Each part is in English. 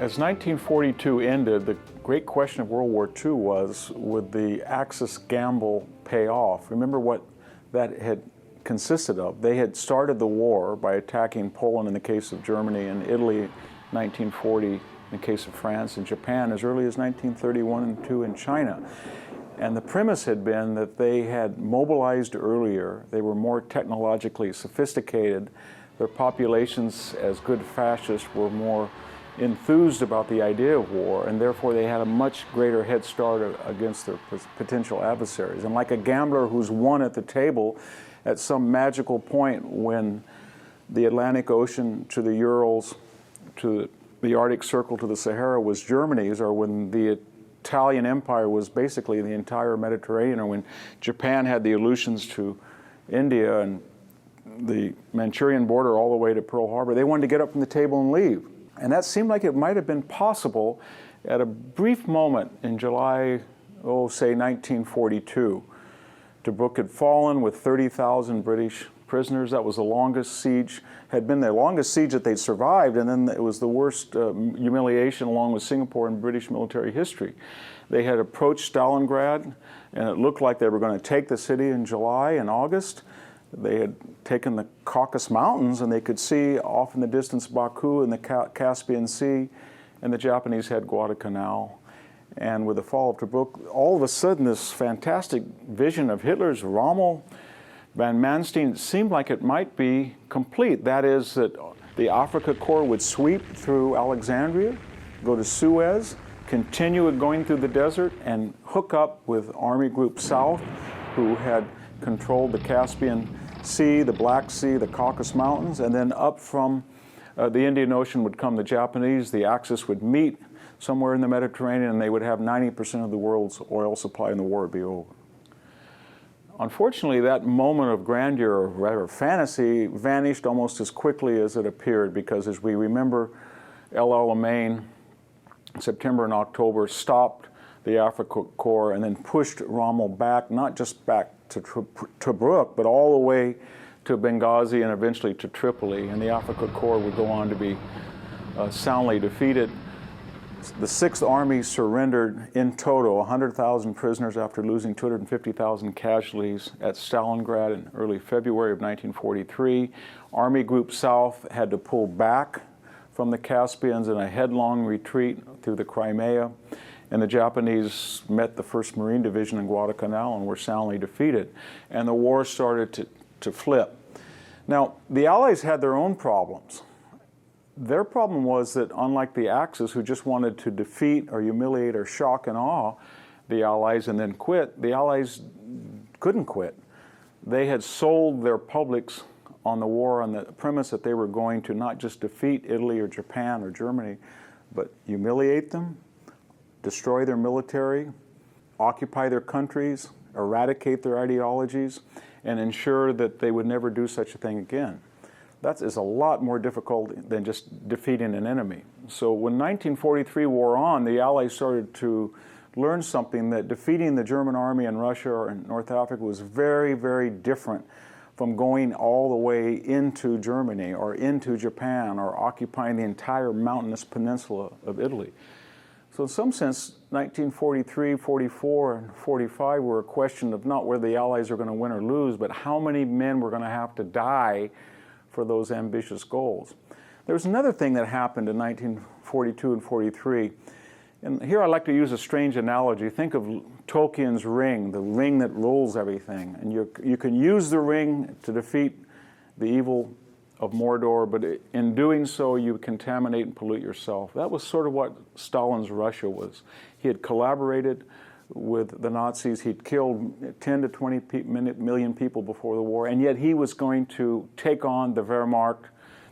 As 1942 ended, the great question of World War II was, would the Axis gamble pay off? Remember what that had consisted of. They had started the war by attacking Poland in the case of Germany and Italy in 1940 in the case of France and Japan as early as 1931 and 2 in China. And the premise had been that they had mobilized earlier, they were more technologically sophisticated, their populations as good fascists were more enthused about the idea of war, and therefore they had a much greater head start against their potential adversaries. And like a gambler who's won at the table, at some magical point when the Atlantic Ocean to the Urals, to the Arctic Circle to the Sahara was Germany's, or when the Italian Empire was basically the entire Mediterranean, or when Japan had the Aleutians to India and the Manchurian border all the way to Pearl Harbor, they wanted to get up from the table and leave. And that seemed like it might have been possible at a brief moment in July, say 1942. Tobruk had fallen with 30,000 British prisoners. That was the longest siege, had been the longest siege that they'd survived, and then it was the worst humiliation along with Singapore in British military history. They had approached Stalingrad, and it looked like they were going to take the city in July and August. They had taken the Caucasus Mountains, and they could see off in the distance Baku and the Caspian Sea, and the Japanese had Guadalcanal. And with the fall of Tobruk, all of a sudden this fantastic vision of Hitler's Rommel, Van Manstein seemed like it might be complete. That is, that the Afrika Korps would sweep through Alexandria, go to Suez, continue going through the desert, and hook up with Army Group South, who had controlled the Caspian Sea, the Black Sea, the Caucasus Mountains, and then up from the Indian Ocean would come the Japanese. The Axis would meet somewhere in the Mediterranean, and they would have 90% of the world's oil supply, and the war would be over. Unfortunately, that moment of grandeur, or rather fantasy, vanished almost as quickly as it appeared, because as we remember, El Alamein, September and October, stopped the Afrika Korps and then pushed Rommel back, not just back to Tobruk, but all the way to Benghazi and eventually to Tripoli. And the Afrika Korps would go on to be soundly defeated. The 6th Army surrendered in total 100,000 prisoners after losing 250,000 casualties at Stalingrad in early February of 1943. Army Group South had to pull back from the Caspians in a headlong retreat through the Crimea. And the Japanese met the 1st Marine Division in Guadalcanal and were soundly defeated. And the war started to flip. Now, the Allies had their own problems. Their problem was that, unlike the Axis, who just wanted to defeat or humiliate or shock and awe the Allies and then quit, the Allies couldn't quit. They had sold their publics on the war on the premise that they were going to not just defeat Italy or Japan or Germany, but humiliate them, destroy their military, occupy their countries, eradicate their ideologies, and ensure that they would never do such a thing again. That is a lot more difficult than just defeating an enemy. So when 1943 wore on, the Allies started to learn something, that defeating the German army in Russia or in North Africa was very, very different from going all the way into Germany or into Japan or occupying the entire mountainous peninsula of Italy. So in some sense, 1943, 44, and 45 were a question of not whether the Allies are going to win or lose, but how many men were going to have to die for those ambitious goals. There was another thing that happened in 1942 and 43. And here I like to use a strange analogy. Think of Tolkien's ring, the ring that rules everything. And you can use the ring to defeat the evil of Mordor, but in doing so, you contaminate and pollute yourself. That was sort of what Stalin's Russia was. He had collaborated with the Nazis. He'd killed 10 to 20 million people before the war, and yet he was going to take on the Wehrmacht,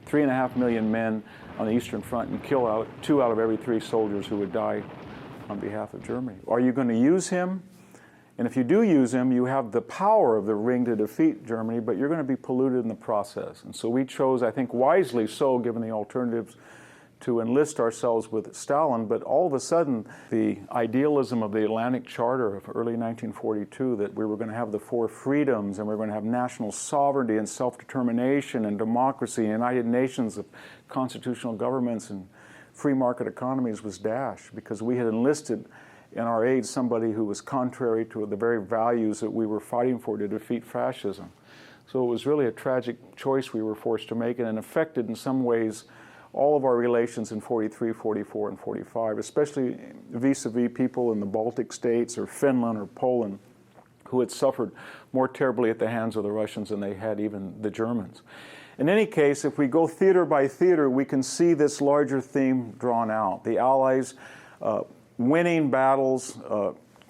3.5 million men on the Eastern Front, and kill 2 out of every 3 soldiers who would die on behalf of Germany. Are you going to use him And if you do use them, you have the power of the ring to defeat Germany, but you're going to be polluted in the process. And so we chose, I think wisely so, given the alternatives, to enlist ourselves with Stalin. But all of a sudden, the idealism of the Atlantic Charter of early 1942, that we were going to have the four freedoms and we were going to have national sovereignty and self-determination and democracy, and United Nations of constitutional governments and free market economies, was dashed because we had enlisted in our aid somebody who was contrary to the very values that we were fighting for to defeat fascism. So it was really a tragic choice we were forced to make, and it affected in some ways all of our relations in 43, 44, and 45, especially vis-a-vis people in the Baltic states or Finland or Poland who had suffered more terribly at the hands of the Russians than they had even the Germans. In any case, if we go theater by theater, we can see this larger theme drawn out. The Allies winning battles,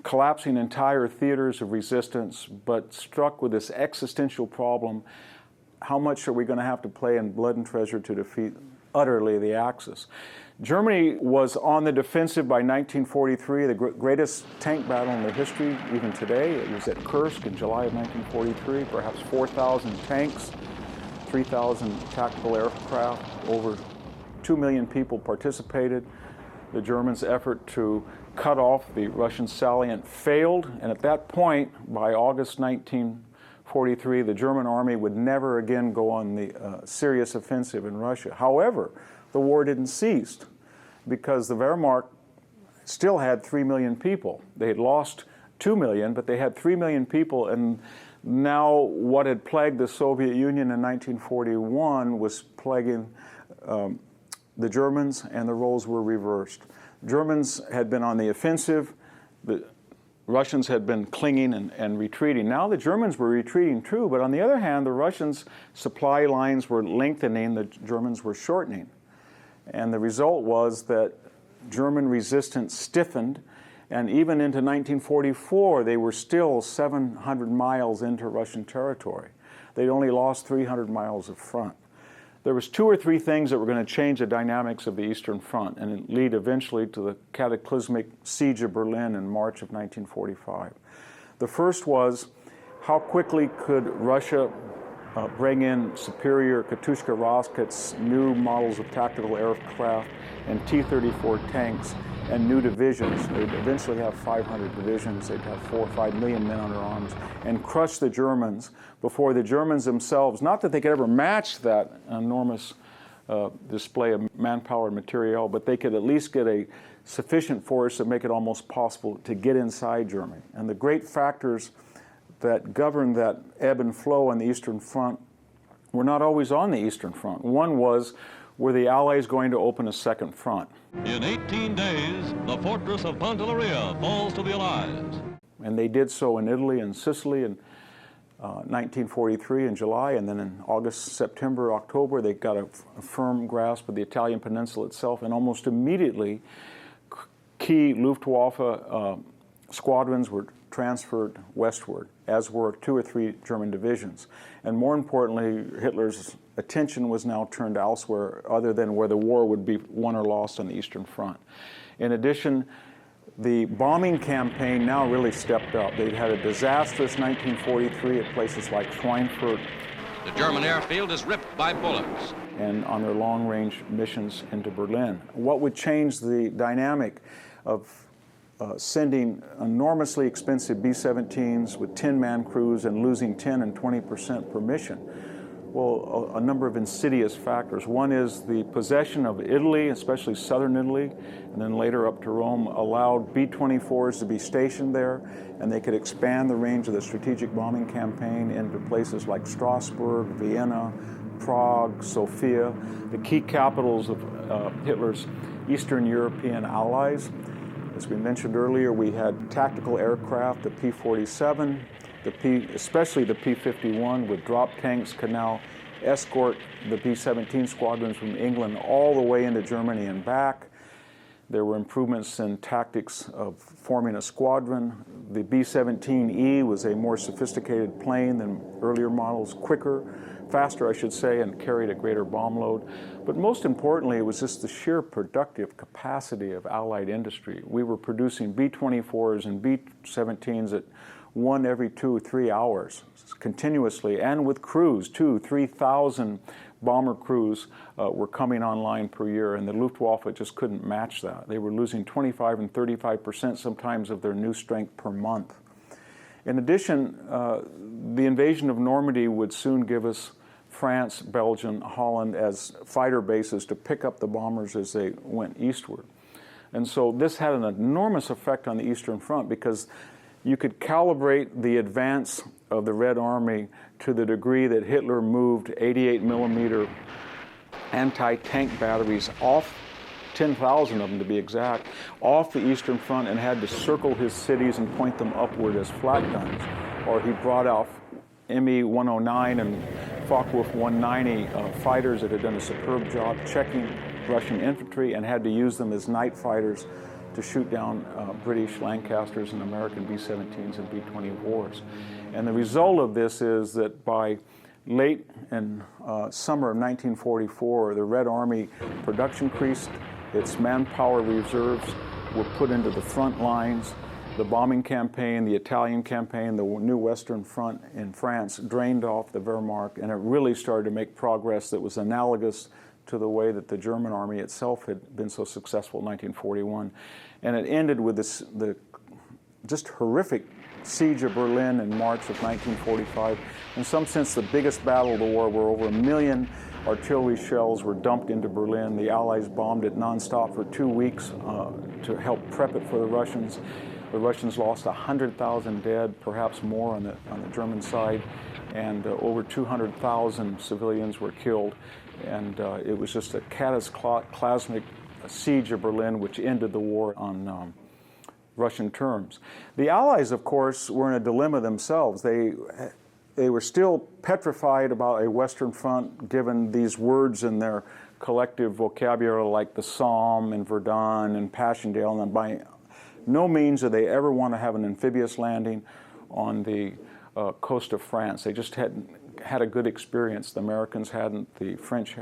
collapsing entire theaters of resistance, but struck with this existential problem: how much are we going to have to play in blood and treasure to defeat utterly the Axis? Germany was on the defensive by 1943, the greatest tank battle in their history, even today. It was at Kursk in July of 1943, perhaps 4,000 tanks, 3,000 tactical aircraft, over 2 million people participated. The Germans' effort to cut off the Russian salient failed, and at that point, by August 1943, the German army would never again go on the serious offensive in Russia. However, the war didn't cease because the Wehrmacht still had 3 million people. They had lost 2 million, but they had 3 million people, and now what had plagued the Soviet Union in 1941 was plaguing the Germans, and the roles were reversed. Germans had been on the offensive, the Russians had been clinging and retreating. Now the Germans were retreating too, but on the other hand, the Russians' supply lines were lengthening, the Germans were shortening. And the result was that German resistance stiffened, and even into 1944, they were still 700 miles into Russian territory. They'd only lost 300 miles of front. There was 2 or 3 things that were going to change the dynamics of the Eastern Front and lead eventually to the cataclysmic siege of Berlin in March of 1945. The first was, how quickly could Russia bring in superior Katyusha rockets, new models of tactical aircraft, and T-34 tanks, and new divisions. They'd eventually have 500 divisions. They'd have 4 or 5 million men under arms, and crush the Germans before the Germans themselves, not that they could ever match that enormous display of manpower and material, but they could at least get a sufficient force to make it almost possible to get inside Germany. And the great factors that governed that ebb and flow on the Eastern Front were not always on the Eastern Front. One was, were the Allies going to open a second front? In 18 days, the fortress of Pantelleria falls to the Allies. And they did so in Italy and Sicily in 1943 in July, and then in August, September, October, they got a firm grasp of the Italian peninsula itself, and almost immediately key Luftwaffe squadrons were transferred westward, as were 2 or 3 German divisions. And more importantly, Hitler's attention was now turned elsewhere other than where the war would be won or lost on the Eastern Front. In addition, the bombing campaign now really stepped up. They'd had a disastrous 1943 at places like Schweinfurt. The German airfield is ripped by bullets. And on their long-range missions into Berlin. What would change the dynamic of sending enormously expensive B-17s with 10-man crews and losing 10 and 20% per mission? Well, a number of insidious factors. One is the possession of Italy, especially southern Italy, and then later up to Rome, allowed B-24s to be stationed there, and they could expand the range of the strategic bombing campaign into places like Strasbourg, Vienna, Prague, Sofia, the key capitals of Hitler's Eastern European allies. As we mentioned earlier, we had tactical aircraft, the P-47, especially the P-51 with drop tanks could now escort the B-17 Squadrons from England all the way into Germany and back. There were improvements in tactics of forming a squadron. The B-17E was a more sophisticated plane than earlier models, quicker, faster, I should say, and carried a greater bomb load. But most importantly, it was just the sheer productive capacity of Allied industry. We were producing B-24s and B-17s at one every 2 or 3 hours continuously, and with crews, 2,000 to 3,000 bomber crews were coming online per year, and the Luftwaffe just couldn't match that. They were losing 25 and 35% sometimes of their new strength per month. In addition, the invasion of Normandy would soon give us France, Belgium, Holland as fighter bases to pick up the bombers as they went eastward. And so this had an enormous effect on the Eastern Front, because you could calibrate the advance of the Red Army to the degree that Hitler moved 88 millimeter anti-tank batteries off, 10,000 of them to be exact, off the Eastern Front, and had to circle his cities and point them upward as flat guns. Or he brought out Me-109 and Focke-Wulf 190 fighters that had done a superb job checking Russian infantry, and had to use them as night fighters to shoot down British Lancasters and American B-17s and B-24s. And the result of this is that by late in summer of 1944, the Red Army production increased, its manpower reserves were put into the front lines. The bombing campaign, the Italian campaign, the new Western Front in France drained off the Wehrmacht, and it really started to make progress that was analogous to the way that the German army itself had been so successful in 1941. And it ended with the just horrific siege of Berlin in March of 1945. In some sense, the biggest battle of the war, where over 1 million artillery shells were dumped into Berlin. The Allies bombed it nonstop for 2 weeks to help prep it for the Russians. The Russians lost 100,000 dead, perhaps more on the German side, and over 200,000 civilians were killed. And it was just a cataclysmic siege of Berlin, which ended the war on Russian terms. The Allies, of course, were in a dilemma themselves. They were still petrified about a Western Front, given these words in their collective vocabulary like the Somme and Verdun and Passchendaele, and by no means did they ever want to have an amphibious landing on the coast of France. They just hadn't had a good experience. The Americans hadn't, the French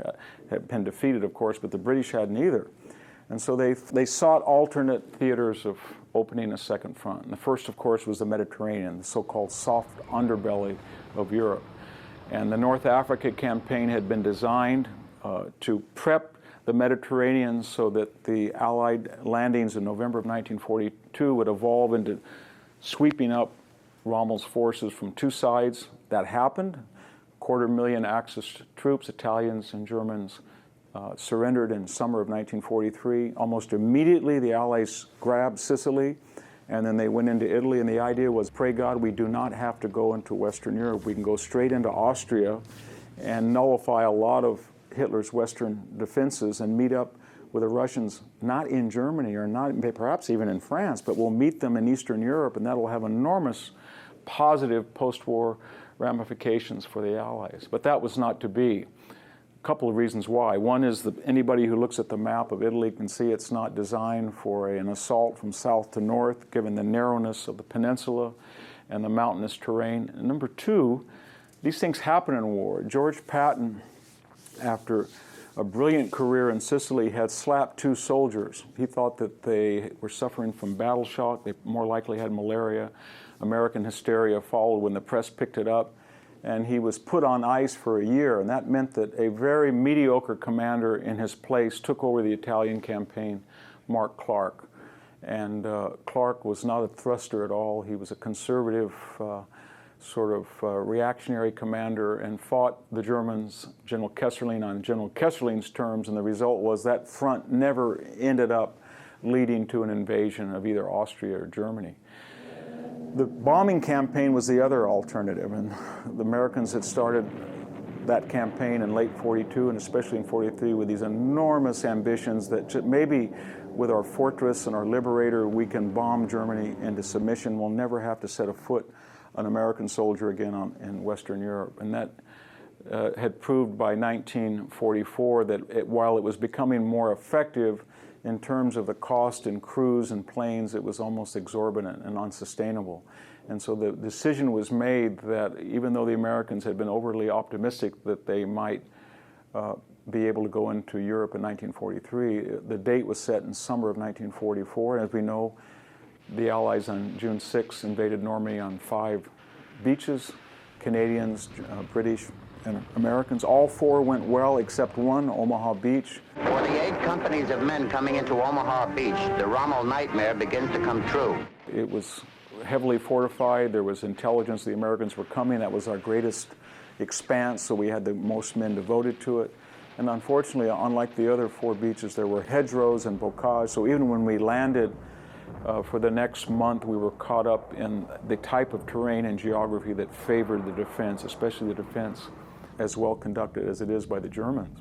had been defeated, of course, but the British hadn't either. And so they sought alternate theaters of opening a second front. And the first, of course, was the Mediterranean, the so-called soft underbelly of Europe. And the North Africa campaign had been designed to prep the Mediterranean so that the Allied landings in November of 1942 would evolve into sweeping up Rommel's forces from two sides. That happened. 250,000 Axis troops, Italians and Germans, surrendered in summer of 1943. Almost immediately, the Allies grabbed Sicily, and then they went into Italy. And the idea was, pray God, we do not have to go into Western Europe. We can go straight into Austria and nullify a lot of Hitler's Western defenses and meet up with the Russians, not in Germany or not perhaps even in France, but we'll meet them in Eastern Europe, and that'll have enormous positive post-war ramifications for the Allies. But that was not to be. A couple of reasons why. One is that anybody who looks at the map of Italy can see it's not designed for an assault from south to north, given the narrowness of the peninsula and the mountainous terrain. And number two, these things happen in war. George Patton, after a brilliant career in Sicily, had slapped 2 soldiers. He thought that they were suffering from battle shock. They more likely had malaria. American hysteria followed when the press picked it up. And he was put on ice for a year, and that meant that a very mediocre commander in his place took over the Italian campaign, Mark Clark. And Clark was not a thruster at all. He was a conservative, sort of reactionary commander, and fought the Germans, General Kesselring, on General Kesselring's terms, and the result was that front never ended up leading to an invasion of either Austria or Germany. The bombing campaign was the other alternative, and the Americans had started that campaign in late 42 and especially in 43 with these enormous ambitions that maybe with our fortress and our Liberator we can bomb Germany into submission. We'll never have to set a foot an American soldier again in Western Europe. And that had proved by 1944 that while it was becoming more effective in terms of the cost in crews and planes, it was almost exorbitant and unsustainable. And so the decision was made that even though the Americans had been overly optimistic that they might be able to go into Europe in 1943, the date was set in summer of 1944. And as we know, The Allies on June 6 invaded Normandy on 5 beaches. Canadians, British, and Americans. All 4 went well except one, Omaha Beach. For the 8 companies of men coming into Omaha Beach, the Rommel nightmare begins to come true. It was heavily fortified. There was intelligence the Americans were coming. That was our greatest expanse, so we had the most men devoted to it. And unfortunately, unlike the other 4 beaches, there were hedgerows and bocage, so even when we landed for the next month, we were caught up in the type of terrain and geography that favored the defense, especially the defense as well conducted as it is by the Germans.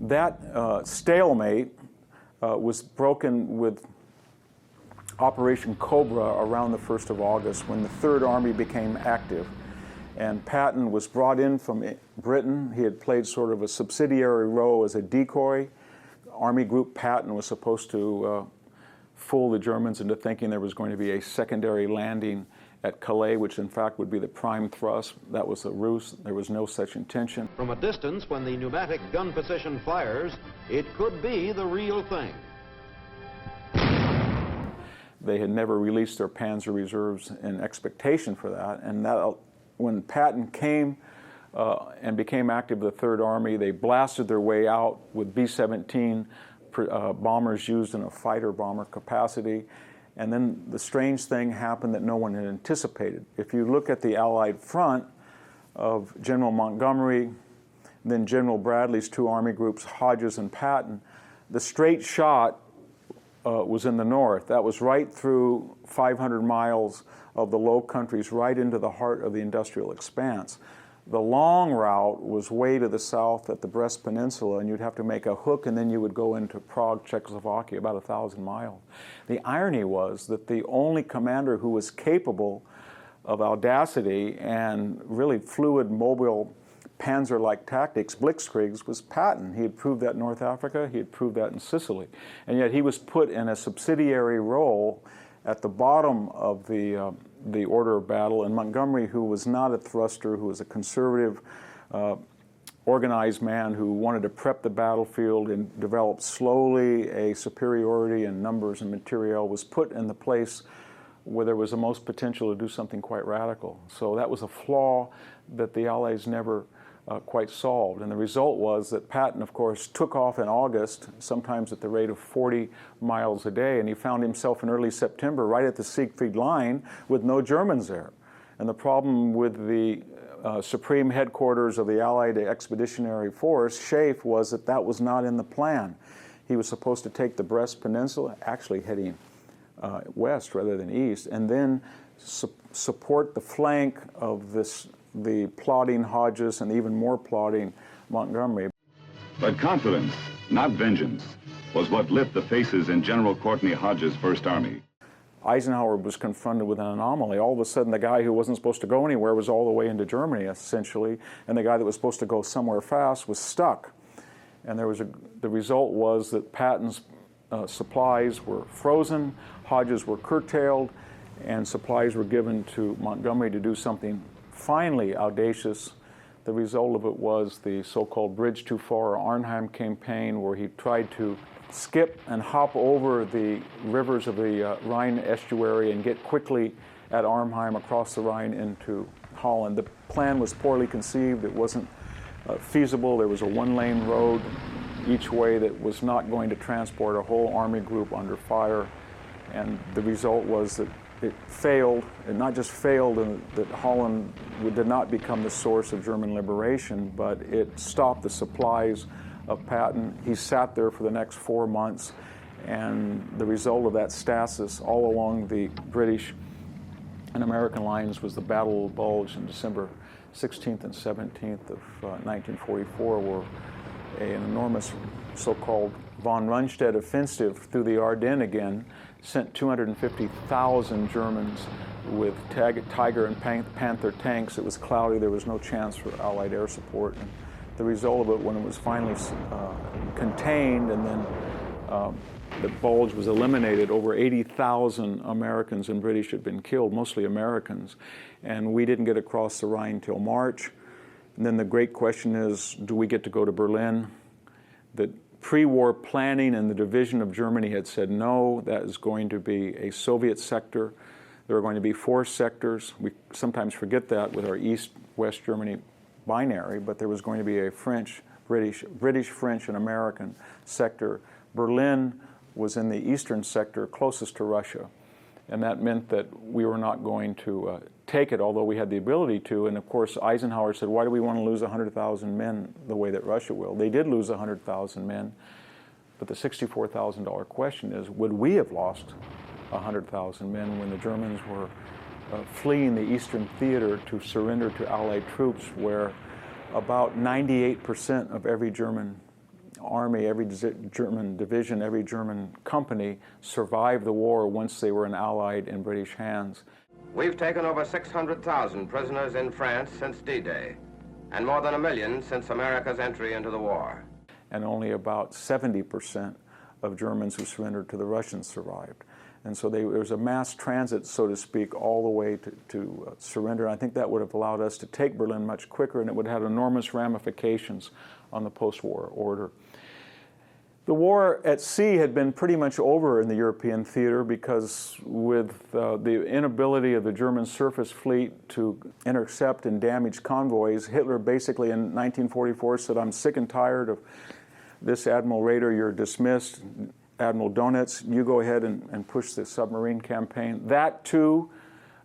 That stalemate was broken with Operation Cobra around the 1st of August when the Third Army became active. And Patton was brought in from Britain. He had played sort of a subsidiary role as a decoy. Army Group Patton was supposed to fool the Germans into thinking there was going to be a secondary landing at Calais, which in fact would be the prime thrust. That was a ruse. There was no such intention. From a distance, when the pneumatic gun position fires, it could be the real thing. They had never released their Panzer reserves in expectation for that, and that when Patton came and became active with the Third Army, they blasted their way out with B-17 bombers used in a fighter bomber capacity. And then the strange thing happened that no one had anticipated. If you look at the Allied front of General Montgomery, then General Bradley's 2 army groups, Hodges and Patton, the straight shot was in the north. That was right through 500 miles of the Low Countries, right into the heart of the industrial expanse. The long route was way to the south at the Brest Peninsula, and you'd have to make a hook, and then you would go into Prague, Czechoslovakia, about 1,000 miles. The irony was that the only commander who was capable of audacity and really fluid, mobile, panzer-like tactics, blitzkriegs, was Patton. He had proved that in North Africa, he had proved that in Sicily. And yet he was put in a subsidiary role at the bottom of the order of battle, and Montgomery, who was not a thruster, who was a conservative, organized man who wanted to prep the battlefield and develop slowly a superiority in numbers and materiel, was put in the place where there was the most potential to do something quite radical. So that was a flaw that the Allies never quite solved. And the result was that Patton, of course, took off in August, sometimes at the rate of 40 miles a day, and he found himself in early September right at the Siegfried Line with no Germans there. And the problem with the supreme headquarters of the Allied Expeditionary Force, SHAEF, was that that was not in the plan. He was supposed to take the Brest Peninsula, actually heading west rather than east, and then support the flank of the plodding Hodges and even more plodding Montgomery. But confidence, not vengeance, was what lit the faces in General Courtney Hodges' First Army. Eisenhower was confronted with an anomaly. All of a sudden, the guy who wasn't supposed to go anywhere was all the way into Germany, essentially, and the guy that was supposed to go somewhere fast was stuck. And the result was that Patton's supplies were frozen, Hodges were curtailed, and supplies were given to Montgomery to do something finally audacious. The result of it was the so-called Bridge Too Far Arnheim campaign, where he tried to skip and hop over the rivers of the Rhine estuary and get quickly at Arnheim across the Rhine into Holland. The plan was poorly conceived. It wasn't feasible. There was a one-lane road each way that was not going to transport a whole army group under fire, and the result was that it failed. It not just failed in that Holland did not become the source of German liberation, but it stopped the supplies of Patton. He sat there for the next 4 months, and the result of that stasis all along the British and American lines was the Battle Bulge in December 16th and 17th of 1944, where an enormous so-called von Rundstedt offensive through the Ardennes again sent 250,000 Germans with Tiger and Panther tanks. It was cloudy. There was no chance for Allied air support. And the result of it, when it was finally contained and then the Bulge was eliminated, over 80,000 Americans and British had been killed, mostly Americans. And we didn't get across the Rhine till March. And then the great question is, do we get to go to Berlin? That pre-war planning and the division of Germany had said, no, that is going to be a Soviet sector. There are going to be 4 sectors. We sometimes forget that with our East-West Germany binary, but there was going to be a French, British, French, and American sector. Berlin was in the eastern sector closest to Russia, and that meant that we were not going to take it, although we had the ability to. And of course, Eisenhower said, why do we want to lose 100,000 men the way that Russia will? They did lose 100,000 men, but the $64,000 question is, would we have lost 100,000 men when the Germans were fleeing the Eastern Theater to surrender to Allied troops, where about 98% of every German army, every German division, every German company survived the war once they were in Allied and British hands. We've taken over 600,000 prisoners in France since D-Day, and more than 1 million since America's entry into the war. And only about 70% of Germans who surrendered to the Russians survived. And so there was a mass transit, so to speak, all the way to surrender. And I think that would have allowed us to take Berlin much quicker, and it would have had enormous ramifications on the post-war order. The war at sea had been pretty much over in the European theater, because with the inability of the German surface fleet to intercept and damage convoys, Hitler basically in 1944 said, I'm sick and tired of this, Admiral Raeder, you're dismissed. Admiral Donitz, you go ahead and push the submarine campaign. That too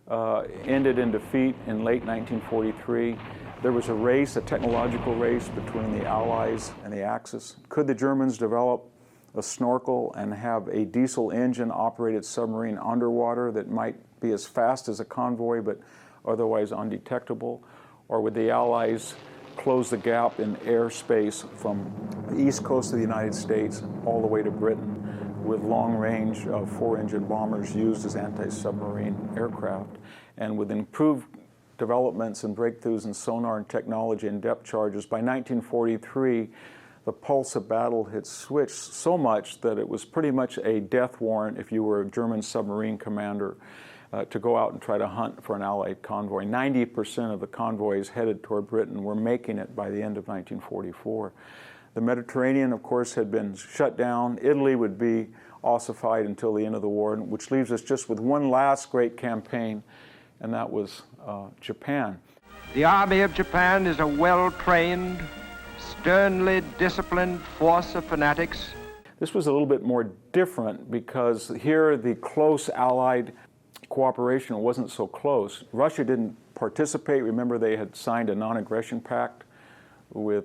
ended in defeat in late 1943. There was a race, a technological race between the Allies and the Axis. Could the Germans develop a snorkel and have a diesel engine operated submarine underwater that might be as fast as a convoy but otherwise undetectable? Or would the Allies close the gap in airspace from the east coast of the United States all the way to Britain with long-range 4-engine bombers used as anti-submarine aircraft? And with improved developments and breakthroughs in sonar and technology and depth charges, by 1943, the pulse of battle had switched so much that it was pretty much a death warrant if you were a German submarine commander to go out and try to hunt for an Allied convoy. 90% of the convoys headed toward Britain were making it by the end of 1944. The Mediterranean, of course, had been shut down. Italy would be ossified until the end of the war, which leaves us just with one last great campaign, and that was Japan. The Army of Japan is a well-trained, sternly disciplined force of fanatics. This was a little bit more different because here the close Allied cooperation wasn't so close. Russia didn't participate. Remember, they had signed a non-aggression pact with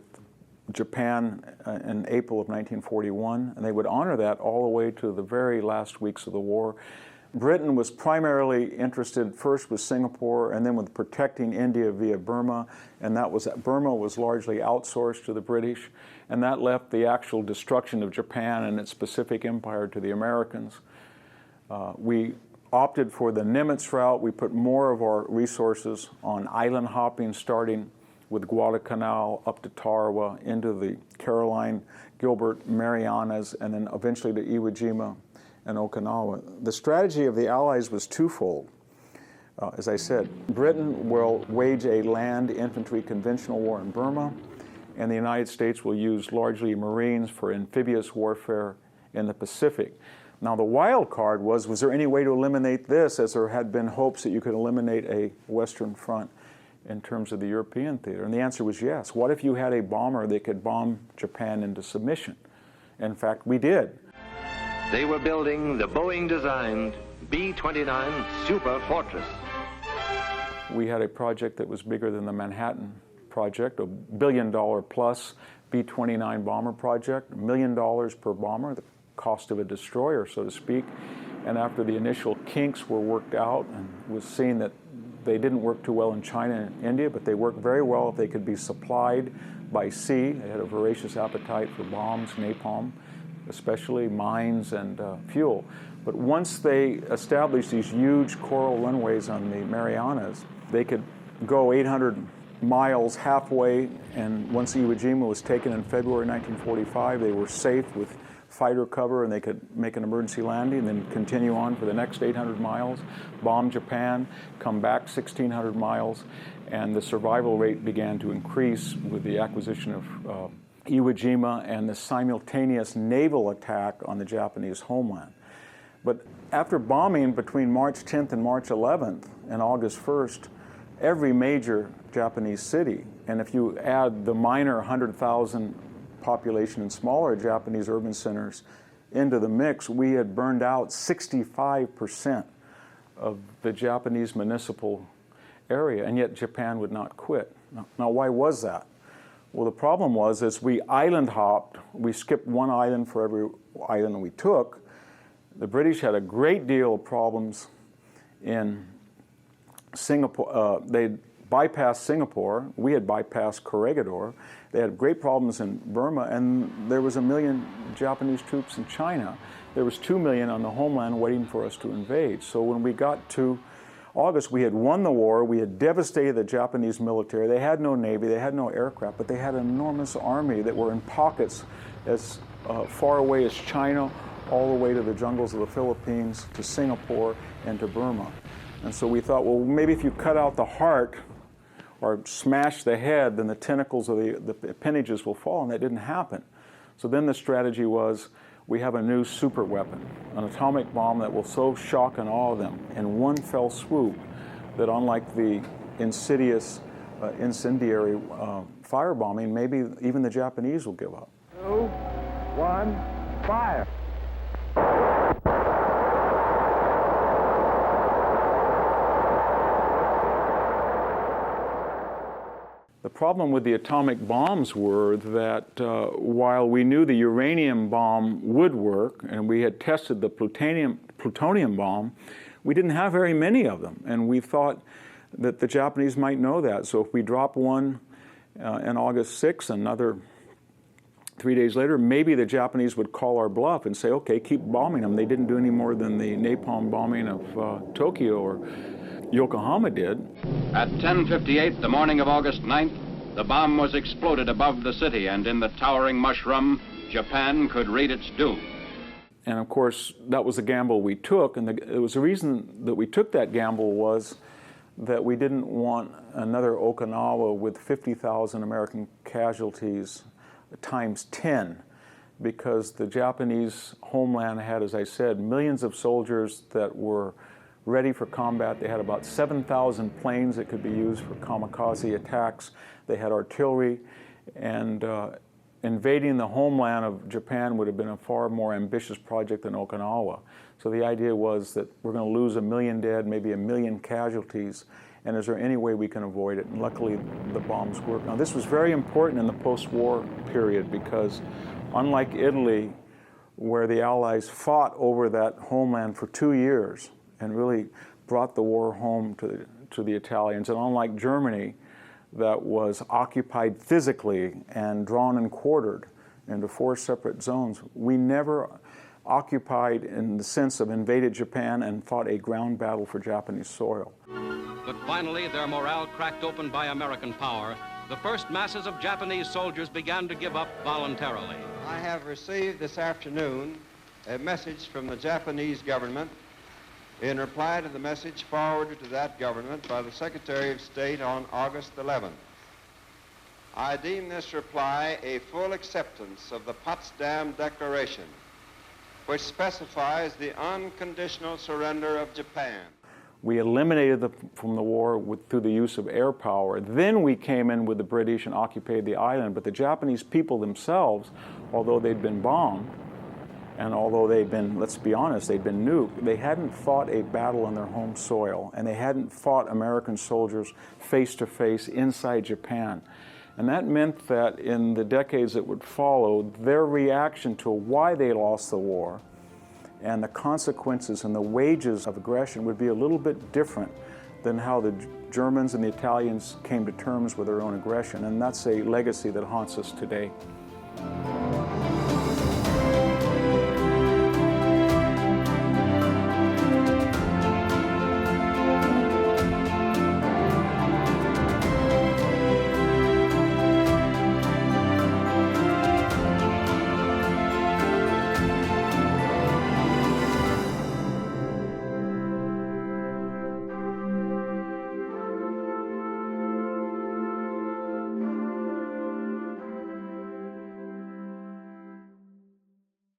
Japan in April of 1941, and they would honor that all the way to the very last weeks of the war. Britain was primarily interested first with Singapore and then with protecting India via Burma, and Burma was largely outsourced to the British, and that left the actual destruction of Japan and its Pacific Empire to the Americans. We opted for the Nimitz route. We put more of our resources on island hopping, starting with Guadalcanal up to Tarawa, into the Caroline, Gilbert, Marianas, and then eventually to Iwo Jima and Okinawa. The strategy of the Allies was twofold. As I said, Britain will wage a land infantry conventional war in Burma, and the United States will use largely Marines for amphibious warfare in the Pacific. Now, the wild card was there any way to eliminate this, as there had been hopes that you could eliminate a Western front in terms of the European theater? And the answer was yes. What if you had a bomber that could bomb Japan into submission? In fact, we did. They were building the Boeing-designed B-29 Super Fortress. We had a project that was bigger than the Manhattan Project, a $1 billion plus B-29 bomber project, $1 million per bomber, the cost of a destroyer, so to speak. And after the initial kinks were worked out and was seen that they didn't work too well in China and India, but they worked very well if they could be supplied by sea. They had a voracious appetite for bombs, napalm, especially mines and fuel. But once they established these huge coral runways on the Marianas, they could go 800 miles halfway, and once Iwo Jima was taken in February 1945, they were safe with fighter cover, and they could make an emergency landing and then continue on for the next 800 miles, bomb Japan, come back 1,600 miles, and the survival rate began to increase with the acquisition of Iwo Jima and the simultaneous naval attack on the Japanese homeland. But after bombing between March 10th and March 11th and August 1st, every major Japanese city, and if you add the minor 100,000 population and smaller Japanese urban centers into the mix, we had burned out 65% of the Japanese municipal area, and yet Japan would not quit. Now, why was that? Well, the problem was, as we island hopped, we skipped one island for every island we took. The British had a great deal of problems in Singapore. They bypassed Singapore. We had bypassed Corregidor. They had great problems in Burma, and there was 1 million Japanese troops in China. There was 2 million on the homeland waiting for us to invade. So when we got to August, we had won the war. We had devastated the Japanese military. They had no navy, they had no aircraft, but they had an enormous army that were in pockets as far away as China, all the way to the jungles of the Philippines, to Singapore, and to Burma. And so we thought, well, maybe if you cut out the heart or smash the head, then the tentacles of the appendages will fall, and that didn't happen. So then the strategy was, we have a new super weapon, an atomic bomb that will so shock and awe them in one fell swoop that, unlike the insidious incendiary firebombing, maybe even the Japanese will give up. 2, 1, fire! The problem with the atomic bombs were that while we knew the uranium bomb would work, and we had tested the plutonium bomb, we didn't have very many of them. And we thought that the Japanese might know that. So if we drop one on August 6th, another 3 days later, maybe the Japanese would call our bluff and say, okay, keep bombing them. They didn't do any more than the napalm bombing of Tokyo or Yokohama did. At 10:58, the morning of August 9th, the bomb was exploded above the city, and in the towering mushroom, Japan could read its doom. And of course, that was the gamble we took, and it was the reason that we took that gamble was that we didn't want another Okinawa with 50,000 American casualties times 10, because the Japanese homeland had, as I said, millions of soldiers that were ready for combat. They had about 7,000 planes that could be used for kamikaze attacks. They had artillery, and invading the homeland of Japan would have been a far more ambitious project than Okinawa. So the idea was that we're going to lose 1 million dead, maybe 1 million casualties, and is there any way we can avoid it? And luckily, the bombs worked. Now, this was very important in the post-war period because, unlike Italy, where the Allies fought over that homeland for 2 years, and really brought the war home to the Italians. And unlike Germany, that was occupied physically and drawn and quartered into 4 separate zones, we never occupied in the sense of invaded Japan and fought a ground battle for Japanese soil. But finally, their morale cracked open by American power. The first masses of Japanese soldiers began to give up voluntarily. I have received this afternoon a message from the Japanese government in reply to the message forwarded to that government by the Secretary of State on August 11th. I deem this reply a full acceptance of the Potsdam Declaration, which specifies the unconditional surrender of Japan. We eliminated them from the war through the use of air power. Then we came in with the British and occupied the island. But the Japanese people themselves, although they'd been bombed, and although they'd been, let's be honest, they'd been nuked, they hadn't fought a battle on their home soil, and they hadn't fought American soldiers face to face inside Japan. And that meant that in the decades that would follow, their reaction to why they lost the war and the consequences and the wages of aggression would be a little bit different than how the Germans and the Italians came to terms with their own aggression. And that's a legacy that haunts us today.